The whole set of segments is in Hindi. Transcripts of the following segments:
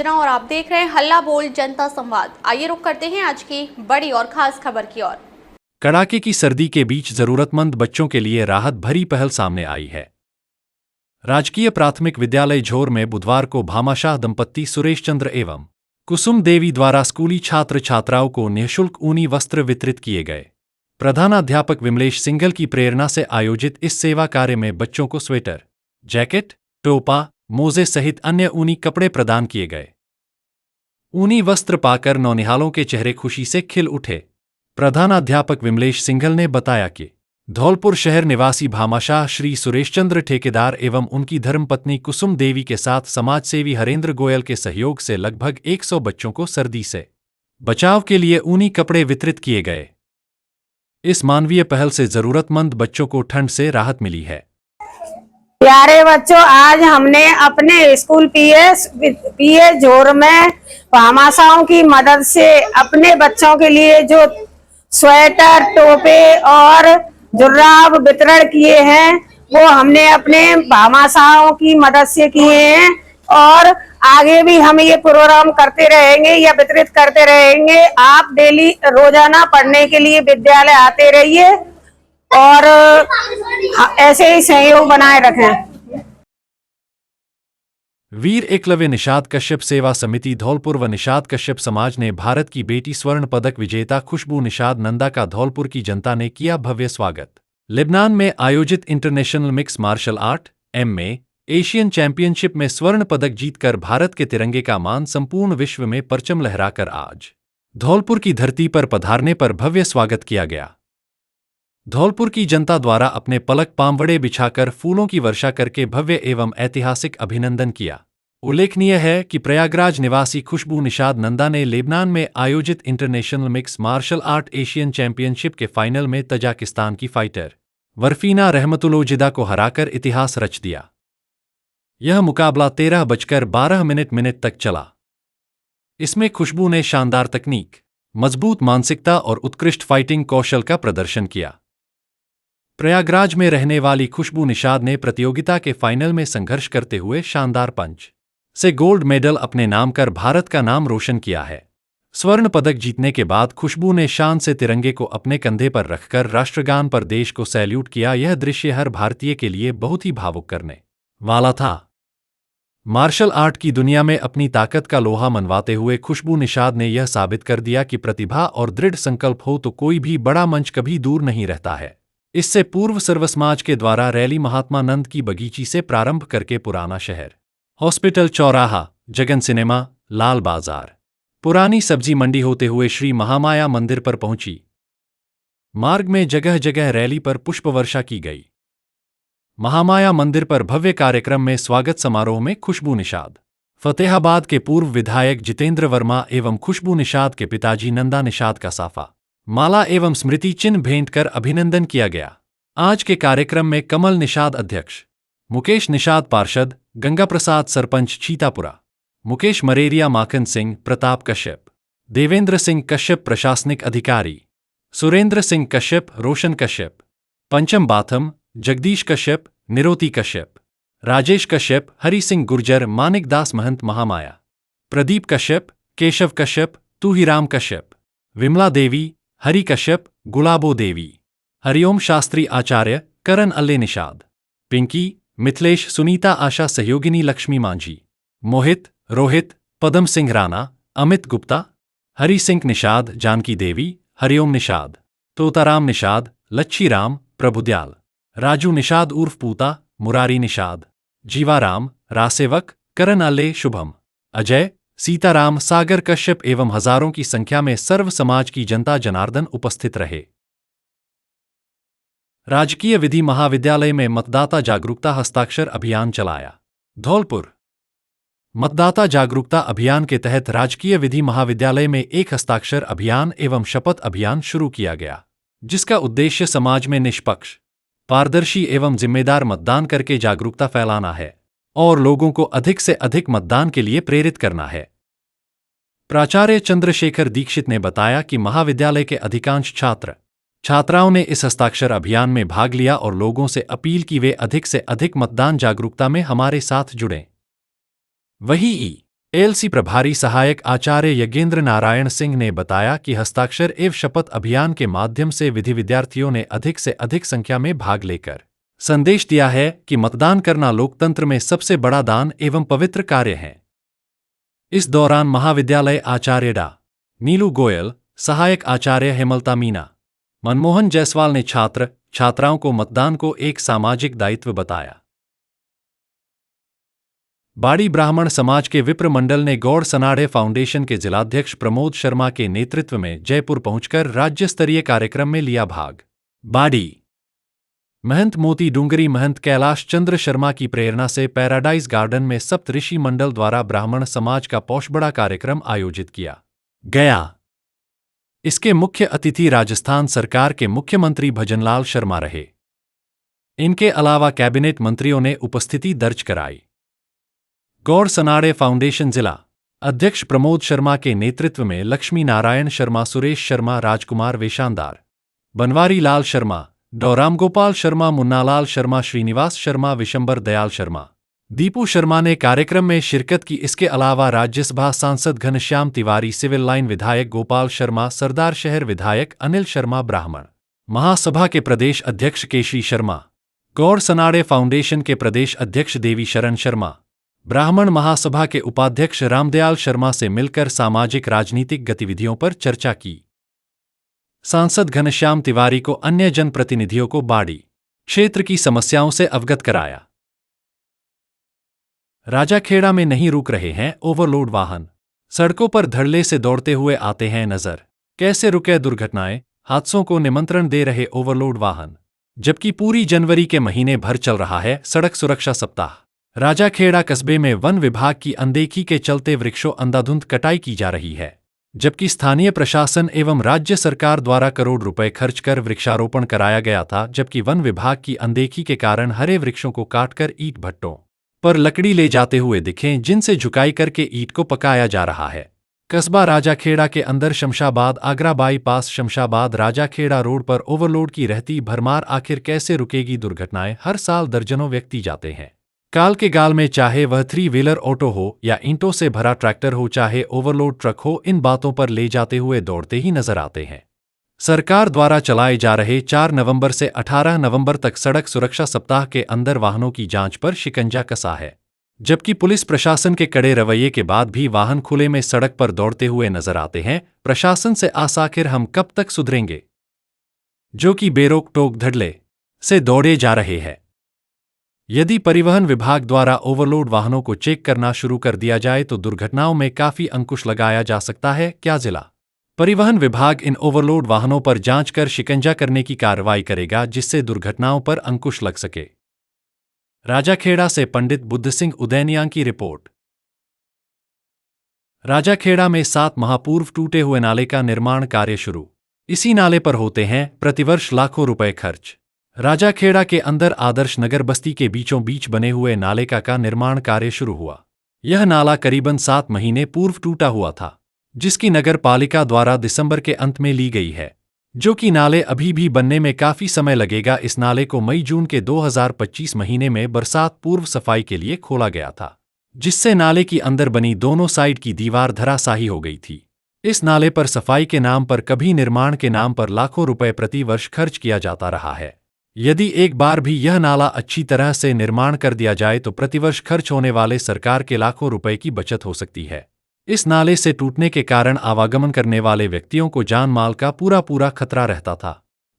अंजना और आप देख रहे हैं हल्ला बोल जनता संवाद। आइए रुक करते हैं आज की बड़ी और खास खबर की ओर। कड़ाके की सर्दी के बीच जरूरतमंद बच्चों के लिए राहत भरी पहल सामने आई है। राजकीय प्राथमिक विद्यालय झोर में बुधवार को भामाशाह दंपत्ति सुरेश चंद्र एवं कुसुम देवी द्वारा स्कूली छात्र छात्राओं को निःशुल्क ऊनी वस्त्र वितरित किए गए। प्रधानाध्यापक विमलेश सिंघल की प्रेरणा से आयोजित इस सेवा कार्य में बच्चों को स्वेटर, जैकेट, टोपा, मोजे सहित अन्य ऊनी कपड़े प्रदान किए गए। ऊनी वस्त्र पाकर नौनिहालों के चेहरे खुशी से खिल उठे। प्रधानाध्यापक विमलेश सिंघल ने बताया कि धौलपुर शहर निवासी भामाशाह श्री सुरेशचंद्र ठेकेदार एवं उनकी धर्मपत्नी कुसुम देवी के साथ समाजसेवी हरेंद्र गोयल के सहयोग से लगभग 100 बच्चों को सर्दी से बचाव के लिए ऊनी कपड़े वितरित किए गए। इस मानवीय पहल से जरूरतमंद बच्चों को ठंड से राहत मिली है। प्यारे बच्चों, आज हमने अपने स्कूल पीए झोर में भामाशाहों की मदद से अपने बच्चों के लिए जो स्वेटर, टोपे और जुर्राब वितरण किए हैं वो हमने अपने भामाशाहों की मदद से किए हैं और आगे भी हम ये प्रोग्राम करते रहेंगे या वितरित करते रहेंगे। आप डेली रोजाना पढ़ने के लिए विद्यालय आते रहिए और ऐसे ही सहयोग बनाए रखें। वीर एकलव्य निषाद कश्यप सेवा समिति धौलपुर व निषाद कश्यप समाज ने भारत की बेटी स्वर्ण पदक विजेता खुशबू निषाद नंदा का धौलपुर की जनता ने किया भव्य स्वागत। लेबनान में आयोजित इंटरनेशनल मिक्स मार्शल आर्ट में एशियन चैंपियनशिप में स्वर्ण पदक जीतकर भारत के तिरंगे का मान संपूर्ण विश्व में परचम लहराकर आज धौलपुर की धरती पर पधारने पर भव्य स्वागत किया गया। धौलपुर की जनता द्वारा अपने पलक पामवड़े बिछाकर फूलों की वर्षा करके भव्य एवं ऐतिहासिक अभिनंदन किया। उल्लेखनीय है कि प्रयागराज निवासी खुशबू निषाद नंदा ने लेबनान में आयोजित international mix martial art Asian championship के फाइनल में तजाकिस्तान की फाइटर वरफीना रहमतुल्लोजिदा को हराकर इतिहास रच दिया। यह मुकाबला 13:12 तक चला। इसमें खुशबू ने शानदार तकनीक, मजबूत मानसिकता और उत्कृष्ट फाइटिंग कौशल का प्रदर्शन किया। प्रयागराज में रहने वाली खुशबू निषाद ने प्रतियोगिता के फाइनल में संघर्ष करते हुए शानदार पंच से गोल्ड मेडल अपने नाम कर भारत का नाम रोशन किया है। स्वर्ण पदक जीतने के बाद खुशबू ने शान से तिरंगे को अपने कंधे पर रखकर राष्ट्रगान पर देश को सैल्यूट किया। यह दृश्य हर भारतीय के लिए बहुत ही भावुक करने वाला था। मार्शल आर्ट की दुनिया में अपनी ताकत का लोहा मनवाते हुए खुशबू निषाद ने यह साबित कर दिया कि प्रतिभा और दृढ़ संकल्प हो तो कोई भी बड़ा मंच कभी दूर नहीं रहता है। इससे पूर्व सर्व समाज के द्वारा रैली महात्मा नंद की बगीची से प्रारंभ करके पुराना शहर, हॉस्पिटल चौराहा, जगन सिनेमा, लाल बाजार, पुरानी सब्जी मंडी होते हुए श्री महामाया मंदिर पर पहुंची। मार्ग में जगह जगह रैली पर पुष्प वर्षा की गई। महामाया मंदिर पर भव्य कार्यक्रम में स्वागत समारोह में खुशबू निषाद, फतेहाबाद के पूर्व विधायक जितेंद्र वर्मा एवं खुशबू निषाद के पिताजी नंदा निषाद का साफा, माला एवं स्मृति चिन्ह भेंट कर अभिनंदन किया गया। आज के कार्यक्रम में कमल निषाद अध्यक्ष, मुकेश निषाद पार्षद, गंगा प्रसाद सरपंच छीतापुरा, मुकेश मरेरिया, माखन सिंह, प्रताप कश्यप, देवेंद्र सिंह कश्यप प्रशासनिक अधिकारी, सुरेंद्र सिंह कश्यप, रोशन कश्यप, पंचम बाथम, जगदीश कश्यप, निरोती कश्यप, राजेश कश्यप, हरि सिंह गुर्जर, मानिक दास महंत महामाया, प्रदीप कश्यप, केशव कश्यप, तूहीराम कश्यप, विमला देवी, हरि कश्यप, गुलाबो देवी, हरिओम शास्त्री आचार्य, करण अल्ले निषाद, पिंकी, मिथिलेश, सुनीता, आशा, सहयोगिनी लक्ष्मी मांझी, मोहित, रोहित, पदम सिंह राणा, अमित गुप्ता, हरि सिंह निषाद, जानकी देवी, हरिओम निषाद, तोताराम निषाद, लच्छी राम, प्रभुदयाल, राजू निषाद उर्फ पूता, मुरारी निषाद, जीवाराम, रासेवक, करण अल्ले, शुभम, अजय, सीताराम, सागर कश्यप एवं हजारों की संख्या में सर्व समाज की जनता जनार्दन उपस्थित रहे। राजकीय विधि महाविद्यालय में मतदाता जागरूकता हस्ताक्षर अभियान चलाया। धौलपुर मतदाता जागरूकता अभियान के तहत राजकीय विधि महाविद्यालय में एक हस्ताक्षर अभियान एवं शपथ अभियान शुरू किया गया, जिसका उद्देश्य समाज में निष्पक्ष, पारदर्शी एवं जिम्मेदार मतदान करके जागरूकता फैलाना है और लोगों को अधिक से अधिक मतदान के लिए प्रेरित करना है। प्राचार्य चंद्रशेखर दीक्षित ने बताया कि महाविद्यालय के अधिकांश छात्र छात्राओं ने इस हस्ताक्षर अभियान में भाग लिया और लोगों से अपील की वे अधिक से अधिक मतदान जागरूकता में हमारे साथ जुड़ें। वहीं एएलसी प्रभारी सहायक आचार्य यज्ञेंद्र नारायण सिंह ने बताया कि हस्ताक्षर एवं शपथ अभियान के माध्यम से विधि विद्यार्थियों ने अधिक से अधिक संख्या में भाग लेकर संदेश दिया है कि मतदान करना लोकतंत्र में सबसे बड़ा दान एवं पवित्र कार्य है। इस दौरान महाविद्यालय आचार्य डा. नीलू गोयल, सहायक आचार्य हेमलता मीना, मनमोहन जायसवाल ने छात्र छात्राओं को मतदान को एक सामाजिक दायित्व बताया। बाड़ी ब्राह्मण समाज के विप्र मंडल ने गौड़ सनाडे फाउंडेशन के जिलाध्यक्ष प्रमोद शर्मा के नेतृत्व में जयपुर पहुंचकर राज्य स्तरीय कार्यक्रम में लिया भाग। बाड़ी महंत मोती डूंगरी महंत कैलाश चंद्र शर्मा की प्रेरणा से पैराडाइज गार्डन में सप्तऋषि मंडल द्वारा ब्राह्मण समाज का पौष बड़ा कार्यक्रम आयोजित किया गया। इसके मुख्य अतिथि राजस्थान सरकार के मुख्यमंत्री भजनलाल शर्मा रहे। इनके अलावा कैबिनेट मंत्रियों ने उपस्थिति दर्ज कराई। गौड़ सनाडे फाउंडेशन जिला अध्यक्ष प्रमोद शर्मा के नेतृत्व में लक्ष्मी नारायण शर्मा, सुरेश शर्मा, राजकुमार वेशानदार, बनवारी लाल शर्मा, डॉ रामगोपाल शर्मा, मुन्नालाल शर्मा, श्रीनिवास शर्मा, विशंबर दयाल शर्मा, दीपू शर्मा ने कार्यक्रम में शिरकत की। इसके अलावा राज्यसभा सांसद घनश्याम तिवारी, सिविल लाइन विधायक गोपाल शर्मा, सरदार शहर विधायक अनिल शर्मा, ब्राह्मण महासभा के प्रदेश अध्यक्ष केशरी शर्मा, गौड़ सनाडे फाउंडेशन के प्रदेश अध्यक्ष देवी शरण शर्मा, ब्राह्मण महासभा के उपाध्यक्ष रामदयाल शर्मा से मिलकर सामाजिक राजनीतिक गतिविधियों पर चर्चा की। सांसद घनश्याम तिवारी को अन्य जनप्रतिनिधियों को बाड़ी क्षेत्र की समस्याओं से अवगत कराया। राजाखेड़ा में नहीं रुक रहे हैं ओवरलोड वाहन, सड़कों पर धड़ल्ले से दौड़ते हुए आते हैं नजर। कैसे रुके दुर्घटनाएं, हादसों को निमंत्रण दे रहे ओवरलोड वाहन। जबकि पूरी जनवरी के महीने भर चल रहा है सड़क सुरक्षा सप्ताह। राजाखेड़ा कस्बे में वन विभाग की अनदेखी के चलते वृक्षों अंधाधुंध कटाई की जा रही है, जबकि स्थानीय प्रशासन एवं राज्य सरकार द्वारा करोड़ रुपए खर्च कर वृक्षारोपण कराया गया था, जबकि वन विभाग की अनदेखी के कारण हरे वृक्षों को काटकर ईंट भट्टों पर लकड़ी ले जाते हुए दिखें, जिनसे झुकाई करके ईंट को पकाया जा रहा है। कस्बा राजाखेड़ा के अंदर शमशाबाद आगरा बाईपास शमशाबाद राजाखेड़ा रोड पर ओवरलोड की रहती भरमार। आखिर कैसे रुकेगी दुर्घटनाएं? हर साल दर्जनों व्यक्ति जाते हैं काल के गाल में, चाहे वह 3 व्हीलर ऑटो हो या ईंटों से भरा ट्रैक्टर हो, चाहे ओवरलोड ट्रक हो, इन बातों पर ले जाते हुए दौड़ते ही नजर आते हैं। सरकार द्वारा चलाए जा रहे 4 नवंबर से 18 नवंबर तक सड़क सुरक्षा सप्ताह के अंदर वाहनों की जांच पर शिकंजा कसा है, जबकि पुलिस प्रशासन के कड़े रवैये के बाद भी वाहन खुले में सड़क पर दौड़ते हुए नजर आते हैं। प्रशासन से आस आखिर हम कब तक सुधरेंगे, जो कि बेरोक टोक धड़ल्ले से दौड़े जा रहे हैं। यदि परिवहन विभाग द्वारा ओवरलोड वाहनों को चेक करना शुरू कर दिया जाए तो दुर्घटनाओं में काफी अंकुश लगाया जा सकता है। क्या जिला परिवहन विभाग इन ओवरलोड वाहनों पर जांच कर शिकंजा करने की कार्रवाई करेगा, जिससे दुर्घटनाओं पर अंकुश लग सके? राजाखेड़ा से पंडित बुद्ध सिंह उदैनिया की रिपोर्ट। राजाखेड़ा में 7 माह पूर्व टूटे हुए नाले का निर्माण कार्य शुरू। इसी नाले पर होते हैं प्रतिवर्ष लाखों रुपए खर्च। राजाखेड़ा के अंदर आदर्श नगर बस्ती के बीचों बीच बने हुए नाले का निर्माण कार्य शुरू हुआ। यह नाला करीबन 7 महीने पूर्व टूटा हुआ था, जिसकी नगर पालिका द्वारा दिसंबर के अंत में ली गई है, जो कि नाले अभी भी बनने में काफी समय लगेगा। इस नाले को मई जून के 2025 महीने में बरसात पूर्व सफाई के लिए खोला गया था, जिससे नाले की अंदर बनी दोनों साइड की दीवार धराशायी हो गई थी। इस नाले पर सफाई के नाम पर, कभी निर्माण के नाम पर लाखों रुपए प्रति वर्ष खर्च किया जाता रहा है। यदि एक बार भी यह नाला अच्छी तरह से निर्माण कर दिया जाए तो प्रतिवर्ष खर्च होने वाले सरकार के लाखों रुपए की बचत हो सकती है। इस नाले से टूटने के कारण आवागमन करने वाले व्यक्तियों को जान माल का पूरा खतरा रहता था।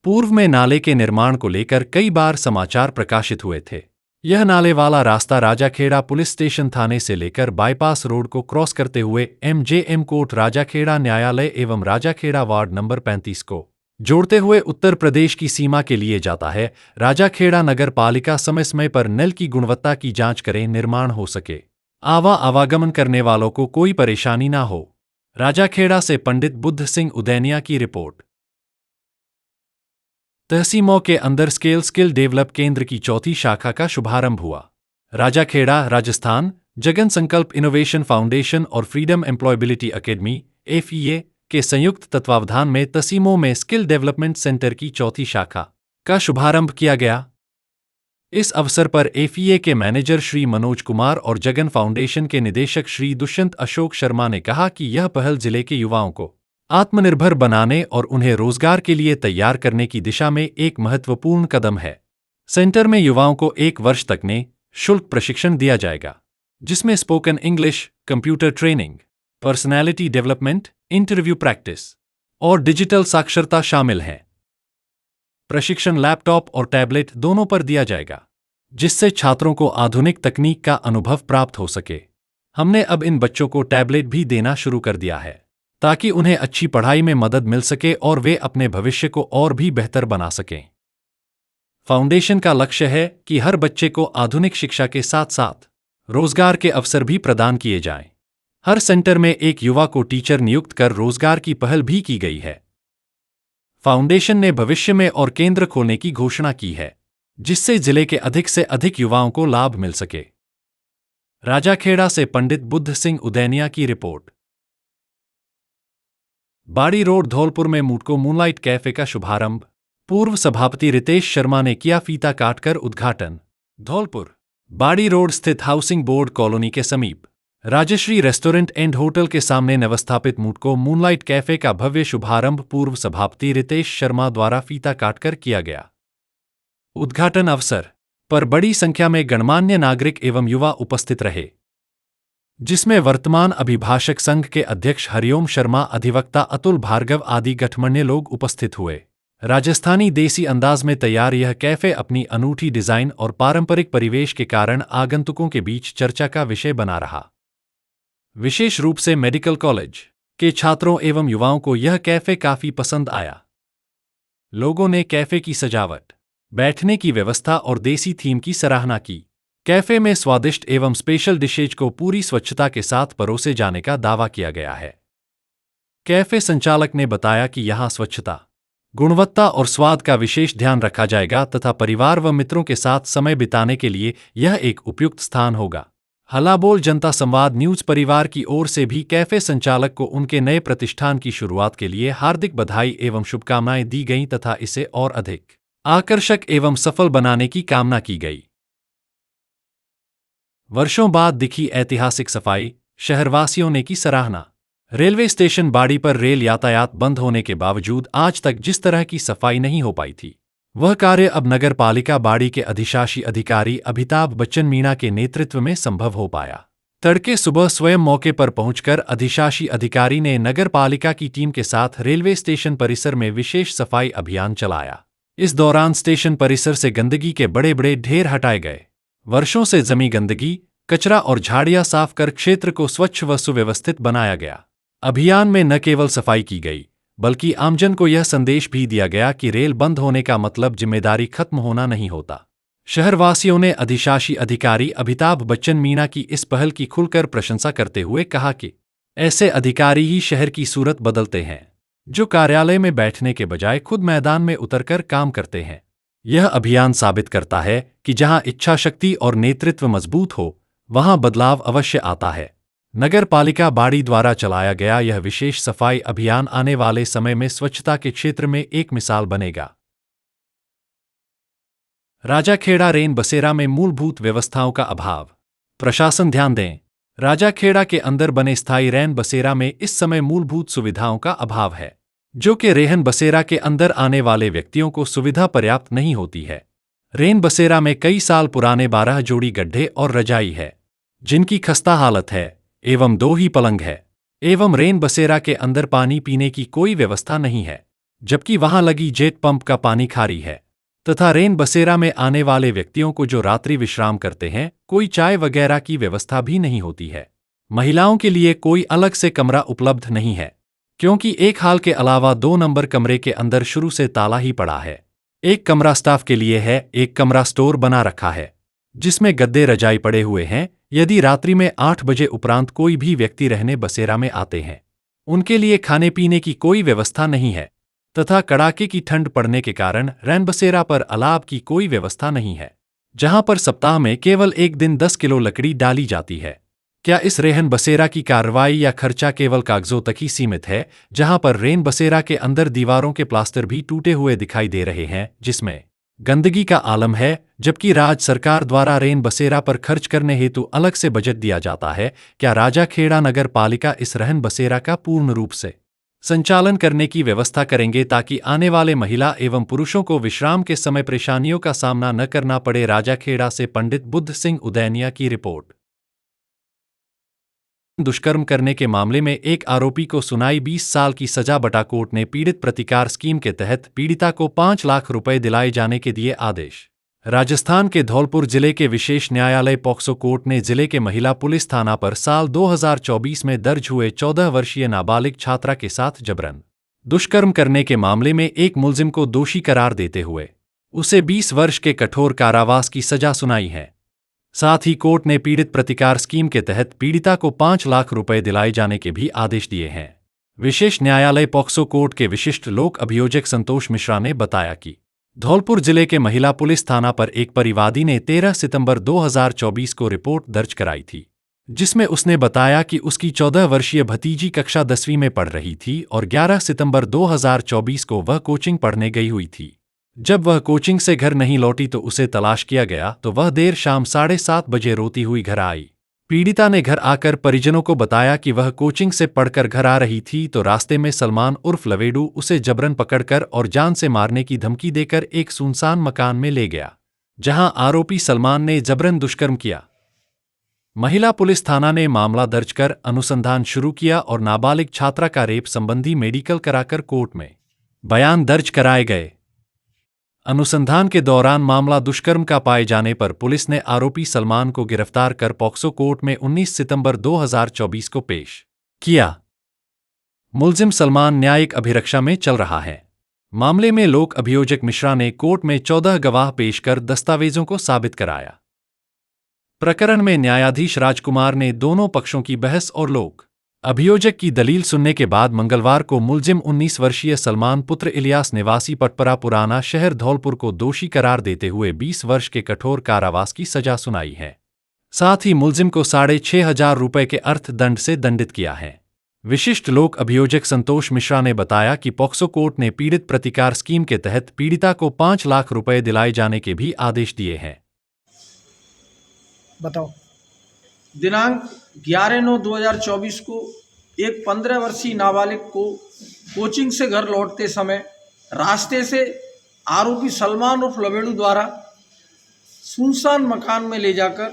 पूर्व में नाले के निर्माण को लेकर कई बार समाचार प्रकाशित हुए थे। यह नाले वाला रास्ता राजाखेड़ा पुलिस स्टेशन थाने से लेकर बाईपास रोड को क्रॉस करते हुए MJM कोर्ट, राजाखेड़ा न्यायालय एवं राजाखेड़ा वार्ड नंबर 35 को जोड़ते हुए उत्तर प्रदेश की सीमा के लिए जाता है। राजाखेड़ा नगर पालिका समय पर नल की गुणवत्ता की जांच करे, निर्माण हो सके, आवागमन करने वालों को कोई परेशानी ना हो। राजाखेड़ा से पंडित बुद्ध सिंह उदैनिया की रिपोर्ट। तहसीमों के अंदर स्किल डेवलप केंद्र की 4थी शाखा का शुभारंभ हुआ। राजाखेड़ा, राजस्थान जगन संकल्प इनोवेशन फाउंडेशन और फ्रीडम एम्प्लॉयबिलिटी एकेडमी FEA के संयुक्त तत्वावधान में तहसीमों में स्किल डेवलपमेंट सेंटर की 4थी शाखा का शुभारंभ किया गया। इस अवसर पर एफईए के मैनेजर श्री मनोज कुमार और जगन फाउंडेशन के निदेशक श्री दुष्यंत अशोक शर्मा ने कहा कि यह पहल जिले के युवाओं को आत्मनिर्भर बनाने और उन्हें रोजगार के लिए तैयार करने की दिशा में एक महत्वपूर्ण कदम है। सेंटर में युवाओं को 1 वर्ष तक निःशुल्क प्रशिक्षण दिया जाएगा, जिसमें spoken English, computer training, personality development, interview practice और डिजिटल साक्षरता शामिल हैं। प्रशिक्षण लैपटॉप और टैबलेट दोनों पर दिया जाएगा, जिससे छात्रों को आधुनिक तकनीक का अनुभव प्राप्त हो सके। हमने अब इन बच्चों को टैबलेट भी देना शुरू कर दिया है, ताकि उन्हें अच्छी पढ़ाई में मदद मिल सके और वे अपने भविष्य को और भी बेहतर बना सकें। फाउंडेशन का लक्ष्य है कि हर बच्चे को आधुनिक शिक्षा के साथ साथ रोजगार के अवसर भी प्रदान किए जाएं। हर सेंटर में एक युवा को टीचर नियुक्त कर रोजगार की पहल भी की गई है। फाउंडेशन ने भविष्य में और केंद्र खोलने की घोषणा की है, जिससे जिले के अधिक से अधिक युवाओं को लाभ मिल सके। राजाखेड़ा से पंडित बुद्ध सिंह उदैनिया की रिपोर्ट। बाड़ी रोड धौलपुर में मूटको मूनलाइट कैफे का शुभारंभ। पूर्व सभापति रितेश शर्मा ने किया फीता काटकर उद्घाटन। धौलपुर बाड़ी रोड स्थित हाउसिंग बोर्ड कॉलोनी के समीप राजश्री रेस्टोरेंट एंड होटल के सामने नवस्थापित मूटको मूनलाइट कैफे का भव्य शुभारंभ पूर्व सभापति रितेश शर्मा द्वारा फीता काटकर किया गया। उद्घाटन अवसर पर बड़ी संख्या में गणमान्य नागरिक एवं युवा उपस्थित रहे, जिसमें वर्तमान अभिभाषक संघ के अध्यक्ष हरिओम शर्मा, अधिवक्ता अतुल भार्गव आदि गठमान्य लोग उपस्थित हुए। राजस्थानी देसी अंदाज में तैयार यह कैफे अपनी अनूठी डिजाइन और पारंपरिक परिवेश के कारण आगंतुकों के बीच चर्चा का विषय बना रहा। विशेष रूप से मेडिकल कॉलेज के छात्रों एवं युवाओं को यह कैफे काफी पसंद आया। लोगों ने कैफे की सजावट, बैठने की व्यवस्था और देसी थीम की सराहना की। कैफे में स्वादिष्ट एवं स्पेशल डिशेज को पूरी स्वच्छता के साथ परोसे जाने का दावा किया गया है। कैफे संचालक ने बताया कि यहां स्वच्छता, गुणवत्ता और स्वाद का विशेष ध्यान रखा जाएगा तथा परिवार व मित्रों के साथ समय बिताने के लिए यह एक उपयुक्त स्थान होगा। हलाबोल जनता संवाद न्यूज परिवार की ओर से भी कैफे संचालक को उनके नए प्रतिष्ठान की शुरुआत के लिए हार्दिक बधाई एवं शुभकामनाएं दी गईं तथा इसे और अधिक आकर्षक एवं सफल बनाने की कामना की गई। वर्षों बाद दिखी ऐतिहासिक सफाई, शहरवासियों ने की सराहना। रेलवे स्टेशन बाड़ी पर रेल यातायात बंद होने के बावजूद आज तक जिस तरह की सफाई नहीं हो पाई थी, वह कार्य अब नगर पालिका बाड़ी के अधिशासी अधिकारी अमिताभ बच्चन मीणा के नेतृत्व में संभव हो पाया। तड़के सुबह स्वयं मौके पर पहुंचकर अधिशासी अधिकारी ने नगर पालिका की टीम के साथ रेलवे स्टेशन परिसर में विशेष सफाई अभियान चलाया। इस दौरान स्टेशन परिसर से गंदगी के बड़े बड़े ढेर हटाए गए। वर्षों से जमी गंदगी, कचरा और झाड़ियां साफ कर क्षेत्र को स्वच्छ व सुव्यवस्थित बनाया गया। अभियान में न केवल सफाई की गई, बल्कि आमजन को यह संदेश भी दिया गया कि रेल बंद होने का मतलब जिम्मेदारी खत्म होना नहीं होता। शहरवासियों ने अधिशासी अधिकारी अमिताभ बच्चन मीणा की इस पहल की खुलकर प्रशंसा करते हुए कहा कि ऐसे अधिकारी ही शहर की सूरत बदलते हैं, जो कार्यालय में बैठने के बजाय खुद मैदान में उतरकर काम करते हैं। यह अभियान साबित करता है कि जहां इच्छा शक्ति और नेतृत्व मजबूत हो, वहां बदलाव अवश्य आता है। नगर पालिका बाड़ी द्वारा चलाया गया यह विशेष सफाई अभियान आने वाले समय में स्वच्छता के क्षेत्र में एक मिसाल बनेगा। राजाखेड़ा रेन बसेरा में मूलभूत व्यवस्थाओं का अभाव, प्रशासन ध्यान दें। राजाखेड़ा के अंदर बने स्थायी रैन बसेरा में इस समय मूलभूत सुविधाओं का अभाव है, जो कि रेहन बसेरा के अंदर आने वाले व्यक्तियों को सुविधा पर्याप्त नहीं होती है। रेन बसेरा में कई साल पुराने 12 जोड़ी गड्ढे और रजाई है, जिनकी खस्ता हालत है, एवं 2 ही पलंग है। एवं रेन बसेरा के अंदर पानी पीने की कोई व्यवस्था नहीं है, जबकि वहां लगी जेट पंप का पानी खारी है। तथा रेन बसेरा में आने वाले व्यक्तियों को जो रात्रि विश्राम करते हैं, कोई चाय वगैरह की व्यवस्था भी नहीं होती है। महिलाओं के लिए कोई अलग से कमरा उपलब्ध नहीं है, क्योंकि एक हाल के अलावा 2 नंबर कमरे के अंदर शुरू से ताला ही पड़ा है। एक कमरा स्टाफ के लिए है, एक कमरा स्टोर बना रखा है, जिसमें गद्दे रजाई पड़े हुए हैं। यदि रात्रि में 8 बजे उपरांत कोई भी व्यक्ति रहने बसेरा में आते हैं, उनके लिए खाने पीने की कोई व्यवस्था नहीं है। तथा कड़ाके की ठंड पड़ने के कारण रैन बसेरा पर अलाव की कोई व्यवस्था नहीं है, जहां पर सप्ताह में केवल एक दिन 10 किलो लकड़ी डाली जाती है। क्या इस रेहन बसेरा की कार्रवाई या खर्चा केवल कागजों तक ही सीमित है, जहां पर रेन बसेरा के अंदर दीवारों के प्लास्टर भी टूटे हुए दिखाई दे रहे हैं, जिसमें गंदगी का आलम है, जबकि राज्य सरकार द्वारा रेन बसेरा पर खर्च करने हेतु अलग से बजट दिया जाता है। क्या राजाखेड़ा नगर पालिका इस रहन बसेरा का पूर्ण रूप से संचालन करने की व्यवस्था करेंगे ताकि आने वाले महिला एवं पुरुषों को विश्राम के समय परेशानियों का सामना न करना पड़े? राजाखेड़ा से पंडित बुद्ध सिंह उदैनिया की रिपोर्ट। दुष्कर्म करने के मामले में एक आरोपी को सुनाई 20 साल की सजा। बटा कोर्ट ने पीड़ित प्रतिकार स्कीम के तहत पीड़िता को 5 लाख रुपए दिलाए जाने के दिए आदेश। राजस्थान के धौलपुर जिले के विशेष न्यायालय पॉक्सो कोर्ट ने जिले के महिला पुलिस थाना पर साल 2024 में दर्ज हुए 14 वर्षीय नाबालिग छात्रा के साथ जबरन दुष्कर्म करने के मामले में एक मुलजिम को दोषी करार देते हुए उसे 20 वर्ष के कठोर कारावास की सजा सुनाई है। साथ ही कोर्ट ने पीड़ित प्रतिकार स्कीम के तहत पीड़िता को 5 लाख रुपए दिलाए जाने के भी आदेश दिए हैं। विशेष न्यायालय पॉक्सो कोर्ट के विशिष्ट लोक अभियोजक संतोष मिश्रा ने बताया कि धौलपुर जिले के महिला पुलिस थाना पर एक परिवादी ने 13 सितंबर 2024 को रिपोर्ट दर्ज कराई थी, जिसमें उसने बताया कि उसकी 14 वर्षीय भतीजी कक्षा 10वीं में पढ़ रही थी और 11 सितंबर 2024 को वह कोचिंग पढ़ने गई हुई थी। जब वह कोचिंग से घर नहीं लौटी तो उसे तलाश किया गया तो वह देर शाम 7:30 बजे रोती हुई घर आई। पीड़िता ने घर आकर परिजनों को बताया कि वह कोचिंग से पढ़कर घर आ रही थी तो रास्ते में सलमान उर्फ लवेडू उसे जबरन पकड़कर और जान से मारने की धमकी देकर एक सुनसान मकान में ले गया, जहां आरोपी सलमान ने जबरन दुष्कर्म किया। महिला पुलिस थाना ने मामला दर्ज कर अनुसंधान शुरू किया और नाबालिग छात्रा का रेप संबंधी मेडिकल कराकर कोर्ट में बयान दर्ज कराए गए। अनुसंधान के दौरान मामला दुष्कर्म का पाए जाने पर पुलिस ने आरोपी सलमान को गिरफ्तार कर पॉक्सो कोर्ट में 19 सितंबर 2024 को पेश किया। मुलजिम सलमान न्यायिक अभिरक्षा में चल रहा है। मामले में लोक अभियोजक मिश्रा ने कोर्ट में 14 गवाह पेश कर दस्तावेजों को साबित कराया। प्रकरण में न्यायाधीश राजकुमार ने दोनों पक्षों की बहस और लोक अभियोजक की दलील सुनने के बाद मंगलवार को मुलजिम 19 वर्षीय सलमान पुत्र इलियास निवासी पटपरा पुराना शहर धौलपुर को दोषी करार देते हुए 20 वर्ष के कठोर कारावास की सजा सुनाई है। साथ ही मुलजिम को 6,500 रुपए के अर्थदंड से दंडित किया है। विशिष्ट लोक अभियोजक संतोष मिश्रा ने बताया कि पॉक्सो कोर्ट ने पीड़ित प्रतिकार स्कीम के तहत पीड़िता को 5 लाख रुपए दिलाए जाने के भी आदेश दिए हैं। बताओ। दिनांक 11/9/2024 को एक 15 वर्षीय नाबालिग को कोचिंग से घर लौटते समय रास्ते से आरोपी सलमान उर्फ लवेडू द्वारा सुनसान मकान में ले जाकर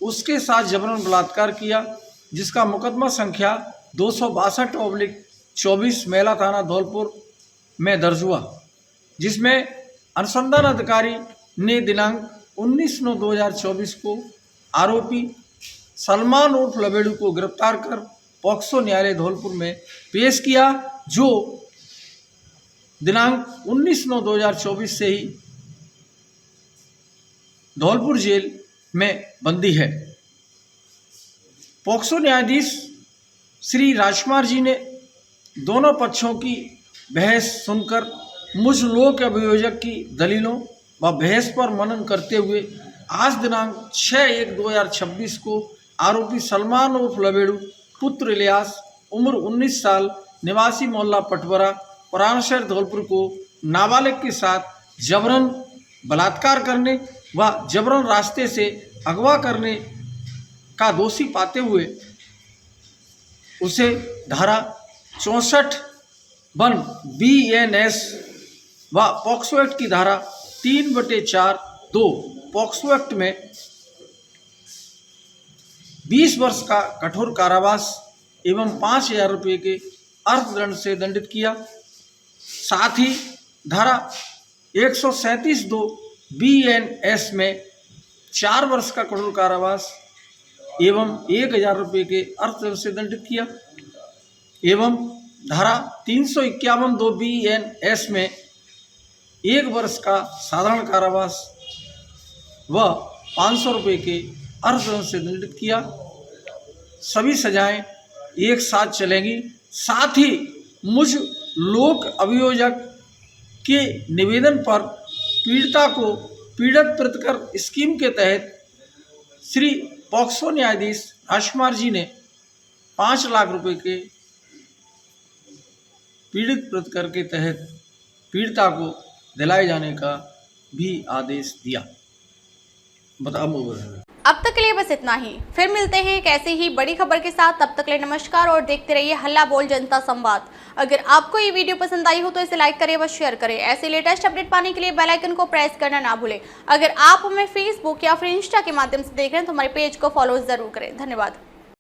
उसके साथ जबरन बलात्कार किया, जिसका मुकदमा संख्या 262/24 मेला थाना धौलपुर में दर्ज हुआ, जिसमें अनुसंधान अधिकारी ने दिनांक 19/9/2024 को आरोपी सलमान उर्फ लवेडू को गिरफ्तार कर पॉक्सो न्यायालय धौलपुर में पेश किया, जो दिनांक 19/9/2024 से ही धौलपुर जेल में बंदी है। पॉक्सो न्यायाधीश श्री राजकुमार जी ने दोनों पक्षों की बहस सुनकर मुझ लोक अभियोजक की दलीलों व बहस पर मनन करते हुए आज दिनांक 6/1/2026 को आरोपी सलमान उर्फ लवेडू पुत्र इलियास उम्र 19 साल निवासी मोहल्ला पटवरा पुराना शहर धौलपुर को नाबालिग के साथ जबरन बलात्कार करने व जबरन रास्ते से अगवा करने का दोषी पाते हुए उसे धारा 64 BNS व पॉक्सो एक्ट की धारा 3/4(2) पॉक्सो एक्ट में 20 वर्ष का कठोर कारावास एवं 5,000 रुपये के अर्थदंड से दंडित किया। साथ ही धारा 137(2) BNS में 4 वर्ष का कठोर कारावास एवं 1,000 रुपये के अर्थदंड से दंडित किया एवं धारा 351(2) BNS में 1 वर्ष का साधारण कारावास व 500 रुपये के अर्थदंड से दंडित किया। सभी सजाएं एक साथ चलेंगी। साथ ही मुझ लोक अभियोजक के निवेदन पर पीड़िता को पीड़ित प्रतिकर स्कीम के तहत श्री पॉक्सो न्यायाधीश राजकुमार जी ने 5 लाख रुपए के पीड़ित प्रतिकर के तहत पीड़िता को दिलाए जाने का भी आदेश दिया। बताओ। अब तक के लिए बस इतना ही, फिर मिलते हैं एक ऐसी ही बड़ी खबर के साथ। तब तक के लिए नमस्कार और देखते रहिए हल्ला बोल जनता संवाद। अगर आपको ये वीडियो पसंद आई हो तो इसे लाइक करें व शेयर करें। ऐसे लेटेस्ट अपडेट पाने के लिए बेल आइकन को प्रेस करना ना भूलें। अगर आप हमें फेसबुक या फिर इंस्टा के माध्यम से देख रहे हैं तो हमारे पेज को फॉलो जरूर करें। धन्यवाद।